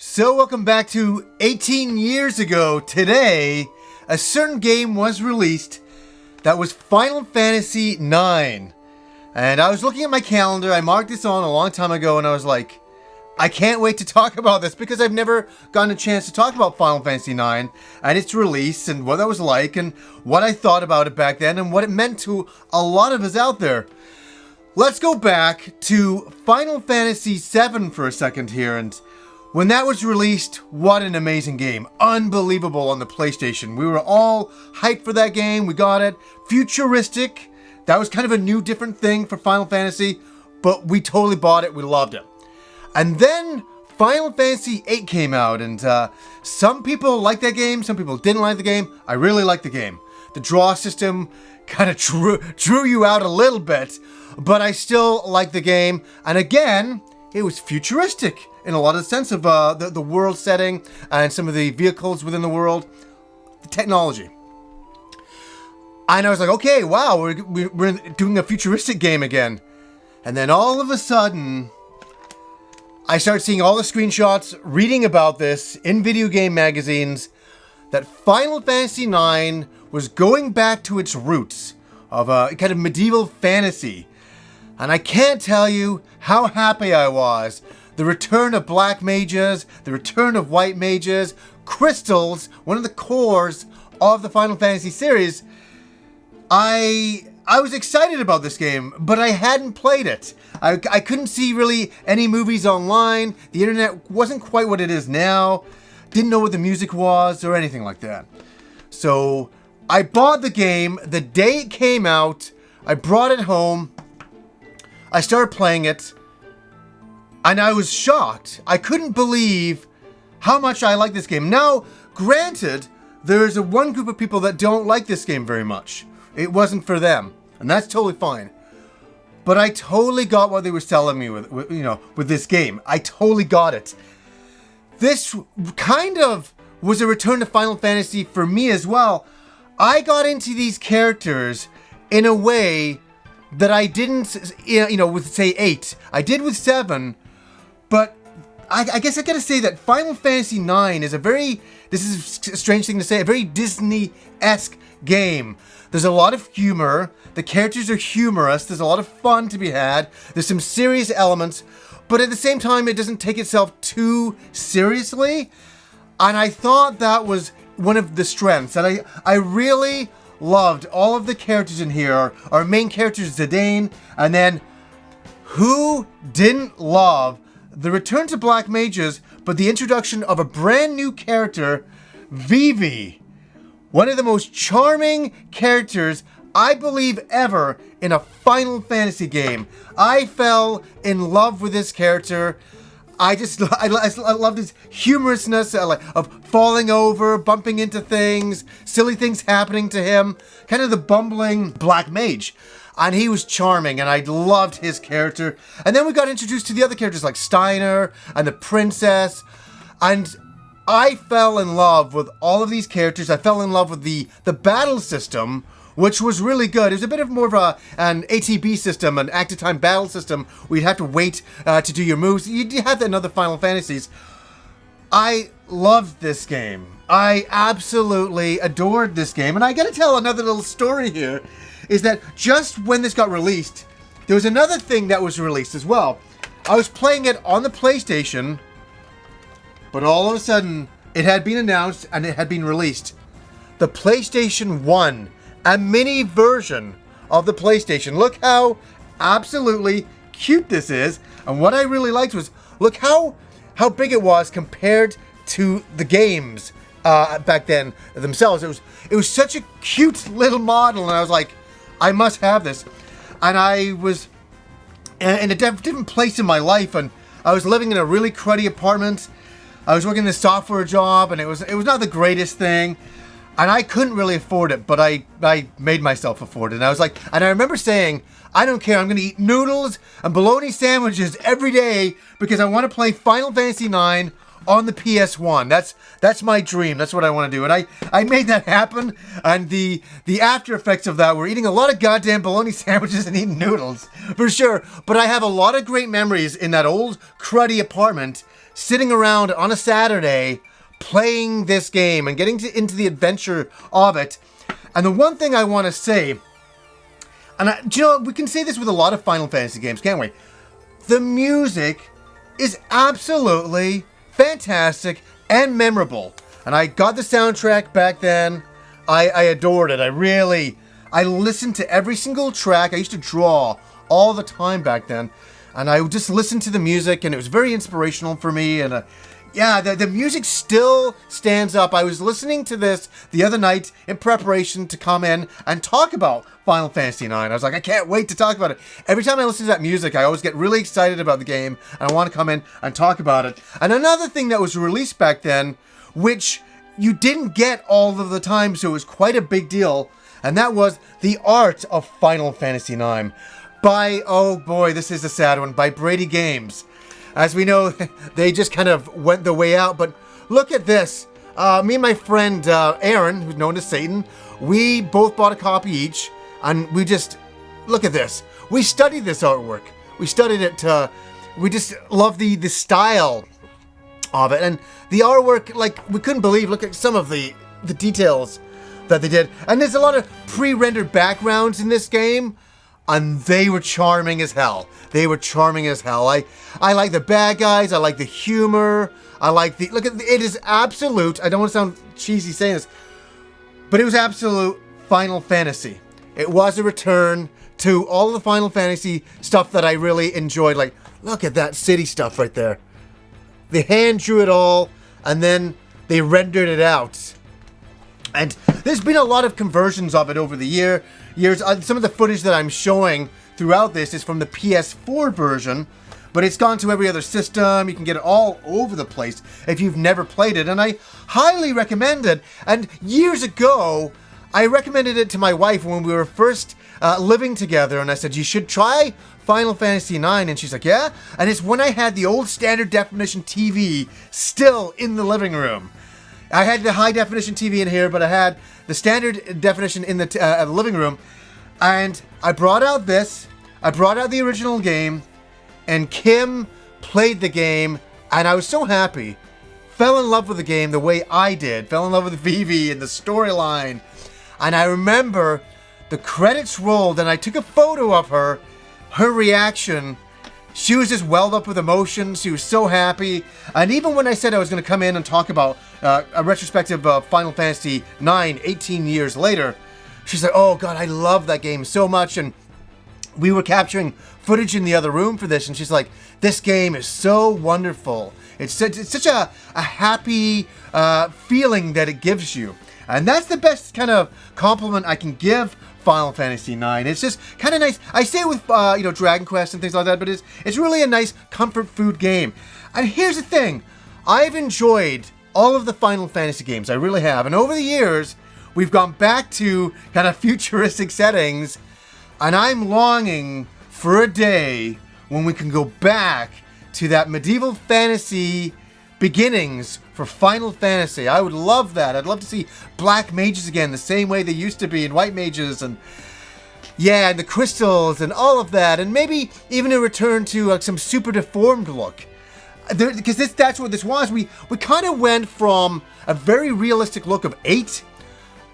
So welcome back to 18 years ago today, a certain game was released that was Final Fantasy IX. And I was looking at my calendar, I marked this on a long time ago, and I was like, I can't wait to talk about this because I've never gotten a chance to talk about Final Fantasy IX and its release and what that was like and what I thought about it back then and what it meant to a lot of us out there. Let's go back to Final Fantasy VII for a second here, and when that was released, what an amazing game. Unbelievable on the PlayStation. We were all hyped for that game. We got it. Futuristic. That was kind of a new, different thing for Final Fantasy, but we totally bought it. We loved it. And then Final Fantasy VIII came out, and some people liked that game. Some people didn't like the game. I really liked the game. The draw system kind of drew you out a little bit, but I still liked the game. And again, it was futuristic in a lot of the sense of the world setting and some of the vehicles within the world, the technology. And I was like, okay, wow, we're doing a futuristic game again. And then all of a sudden, I started seeing all the screenshots, reading about this in video game magazines, that Final Fantasy IX was going back to its roots of a kind of medieval fantasy. And I can't tell you how happy I was. The return of black mages, the return of white mages, crystals, one of the cores of the Final Fantasy series. I was excited about this game, but I hadn't played it. I couldn't see really any movies online. The internet wasn't quite what it is now. Didn't know what the music was or anything like that. So I bought the game the day it came out. I brought it home. I started playing it. And I was shocked. I couldn't believe how much I like this game. Now, granted, there's one group of people that don't like this game very much. It wasn't for them, and that's totally fine. But I totally got what they were selling me with this game. I totally got it. This kind of was a return to Final Fantasy for me as well. I got into these characters in a way that I didn't, with say 8. I did with 7. But I guess I gotta say that Final Fantasy IX is this is a strange thing to say, a very Disney-esque game. There's a lot of humor, the characters are humorous, there's a lot of fun to be had, there's some serious elements, but at the same time it doesn't take itself too seriously. And I thought that was one of the strengths, and I really loved all of the characters in here. Our main character is Zidane, and then who didn't love the return to Black Mages, but the introduction of a brand new character, Vivi. One of the most charming characters, I believe, ever in a Final Fantasy game. I fell in love with this character. I loved his humorousness of falling over, bumping into things, silly things happening to him. Kind of the bumbling Black Mage. And he was charming, and I loved his character. And then we got introduced to the other characters like Steiner and the princess. And I fell in love with all of these characters. I fell in love with the battle system, which was really good. It was a bit of more of an ATB system, an active time battle system, where you'd have to wait to do your moves. You have that in other Final Fantasies. I loved this game. I absolutely adored this game. And I gotta tell another little story here. Is that just when this got released, there was another thing that was released as well. I was playing it on the PlayStation, but all of a sudden, it had been announced and it had been released. The PlayStation 1, a mini version of the PlayStation. Look how absolutely cute this is. And what I really liked was, look how big it was compared to the games back then themselves. It was such a cute little model, and I was like, I must have this. And I was in a different place in my life, and I was living in a really cruddy apartment. I was working this software job, and it was not the greatest thing, and I couldn't really afford it, but I made myself afford it. And I was like, and I remember saying, I don't care, I'm gonna eat noodles and bologna sandwiches every day because I want to play Final Fantasy IX on the PS1. That's my dream. That's what I want to do. And I made that happen. And the after effects of that were eating a lot of goddamn bologna sandwiches and eating noodles, for sure. But I have a lot of great memories in that old cruddy apartment sitting around on a Saturday playing this game and getting into the adventure of it. And the one thing I want to say, and you know, we can say this with a lot of Final Fantasy games, can't we? The music is absolutely fantastic and memorable. And I got the soundtrack back then. I adored it. I listened to every single track. I used to draw all the time back then. And I would just listen to the music, and it was very inspirational for me. And yeah, the music still stands up. I was listening to this the other night in preparation to come in and talk about Final Fantasy IX. I was like, I can't wait to talk about it. Every time I listen to that music, I always get really excited about the game, and I want to come in and talk about it. And another thing that was released back then, which you didn't get all of the time, so it was quite a big deal, and that was the art of Final Fantasy IX by, oh boy, this is a sad one, by Brady Games. As we know, they just kind of went the way out, but look at this. Me and my friend Aaron, who's known as Satan, we both bought a copy each, and we just, look at this. We studied this artwork. We studied it, we just love the style of it, and the artwork, like, we couldn't believe, look at some of the details that they did. And there's a lot of pre-rendered backgrounds in this game, and they were charming as hell. They were charming as hell. I like the bad guys, I like the humor, I like the, look at, it is absolute, I don't want to sound cheesy saying this, but it was absolute Final Fantasy. It was a return to all the Final Fantasy stuff that I really enjoyed. Like, look at that city stuff right there. They hand drew it all, and then they rendered it out. And there's been a lot of conversions of it over the years. Some of the footage that I'm showing throughout this is from the PS4 version, but it's gone to every other system. You can get it all over the place if you've never played it, and I highly recommend it. And years ago, I recommended it to my wife when we were first living together, and I said, you should try Final Fantasy IX, and she's like, yeah? And it's when I had the old standard definition TV still in the living room. I had the high definition TV in here, but I had the standard definition in the living room, and I brought out this, I brought out the original game, and Kim played the game, and I was so happy. Fell in love with the game the way I did, fell in love with Vivi and the storyline, and I remember the credits rolled, and I took a photo of her reaction. She was just welled up with emotion. She was so happy. And even when I said I was going to come in and talk about a retrospective of Final Fantasy IX 18 years later, she's like, oh God, I love that game so much. And we were capturing footage in the other room for this, and she's like, this game is so wonderful. It's such a happy feeling that it gives you. And that's the best kind of compliment I can give Final Fantasy IX. It's just kind of nice. I say it with Dragon Quest and things like that, but it's really a nice comfort food game. And here's the thing, I've enjoyed all of the Final Fantasy games. I really have. And over the years, we've gone back to kind of futuristic settings, and I'm longing for a day when we can go back to that medieval fantasy beginnings for Final Fantasy. I would love that. I'd love to see black mages again the same way they used to be, and white mages, and yeah, and the crystals and all of that, and maybe even a return to some super deformed look. Because that's what this was. We kind of went from a very realistic look of 8,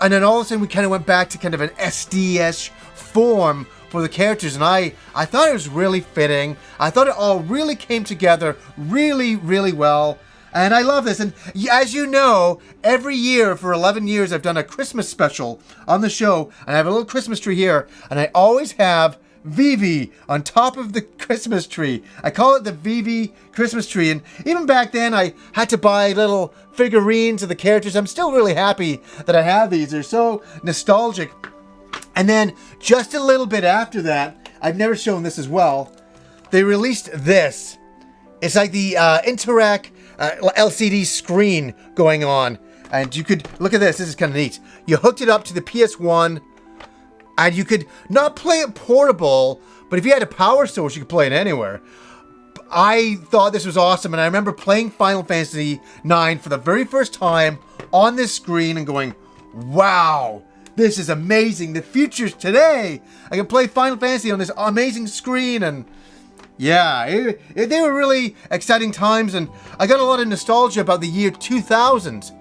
and then all of a sudden we kind of went back to kind of an SD-ish form for the characters, and I thought it was really fitting. I thought it all really came together really, really well. And I love this. And as you know, every year for 11 years, I've done a Christmas special on the show. And I have a little Christmas tree here. And I always have Vivi on top of the Christmas tree. I call it the Vivi Christmas tree. And even back then, I had to buy little figurines of the characters. I'm still really happy that I have these. They're so nostalgic. And then just a little bit after that, I've never shown this as well, they released this. It's like the Interact LCD screen going on, and you could look at this is kind of neat. You hooked it up to the PS1, and you could not play it portable, but if you had a power source you could play it anywhere. I thought this was awesome, and I remember playing Final Fantasy IX for the very first time on this screen and going, wow, this is amazing. The future's today. I can play Final Fantasy on this amazing screen, and Yeah, they were really exciting times, and I got a lot of nostalgia about the year 2000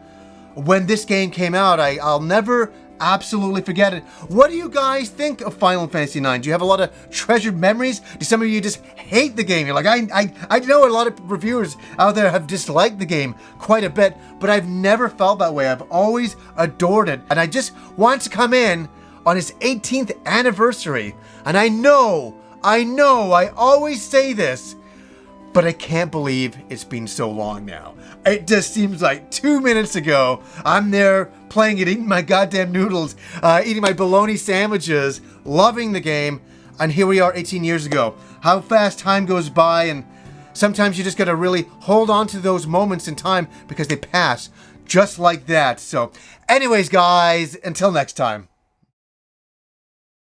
when this game came out. I'll never absolutely forget it. What do you guys think of Final Fantasy IX? Do you have a lot of treasured memories? Do some of you just hate the game? You're like, I know a lot of reviewers out there have disliked the game quite a bit, but I've never felt that way. I've always adored it, and I just want to come in on its 18th anniversary, and I know, I always say this, but I can't believe it's been so long now. It just seems like 2 minutes ago, I'm there playing it, eating my goddamn noodles, eating my bologna sandwiches, loving the game, and here we are 18 years ago. How fast time goes by, and sometimes you just gotta really hold on to those moments in time because they pass just like that. So anyways, guys, until next time.